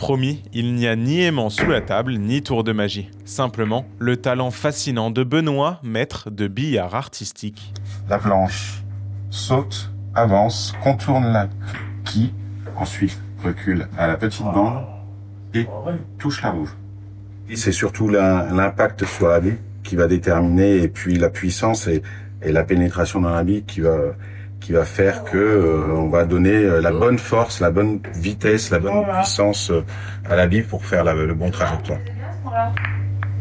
Promis, il n'y a ni aimant sous la table, ni tour de magie. Simplement, le talent fascinant de Benoît, maître de billard artistique. La planche saute, avance, contourne la quille, ensuite recule à la petite bande et touche la rouge. Et c'est surtout l'impact sur la bille qui va déterminer, et puis la puissance et la pénétration dans la bille qui va faire que on va donner la bonne force, la bonne vitesse, la bonne puissance à la bille pour faire le bon trajectoire.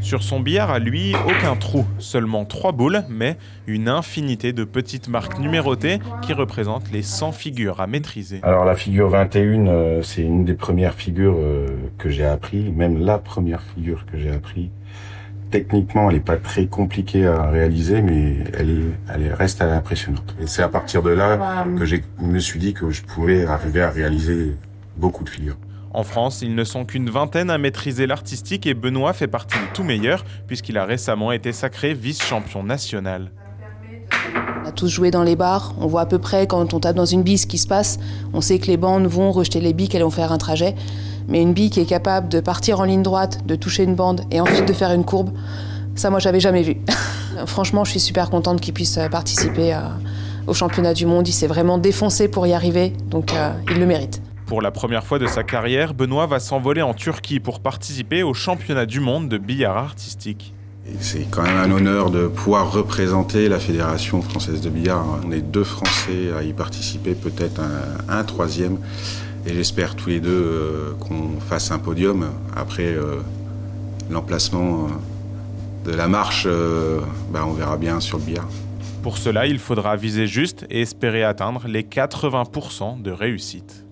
Sur son billard à lui, aucun trou, seulement 3 boules, mais une infinité de petites marques numérotées qui représentent les 100 figures à maîtriser. Alors la figure 21, c'est une des premières figures que j'ai appris, même la première figure que j'ai appris. Techniquement, elle n'est pas très compliquée à réaliser, mais elle reste impressionnante. Et c'est à partir de là que je me suis dit que je pouvais arriver à réaliser beaucoup de figures. En France, ils ne sont qu'une vingtaine à maîtriser l'artistique et Benoît fait partie des tout meilleurs puisqu'il a récemment été sacré vice-champion national. On a tous joué dans les bars, on voit à peu près quand on tape dans une bille ce qui se passe. On sait que les bandes vont rejeter les billes, qu'elles vont faire un trajet. Mais une bille qui est capable de partir en ligne droite, de toucher une bande et ensuite de faire une courbe, ça moi j'avais jamais vu. Franchement, je suis super contente qu'il puisse participer au championnat du monde. Il s'est vraiment défoncé pour y arriver, donc il le mérite. Pour la première fois de sa carrière, Benoît va s'envoler en Turquie pour participer au championnat du monde de billard artistique. C'est quand même un honneur de pouvoir représenter la Fédération française de billard. On est 2 Français à y participer, peut-être un troisième. Et j'espère tous les deux qu'on fasse un podium. Après l'emplacement de la marche, on verra bien sur le billard. Pour cela, il faudra viser juste et espérer atteindre les 80% de réussite.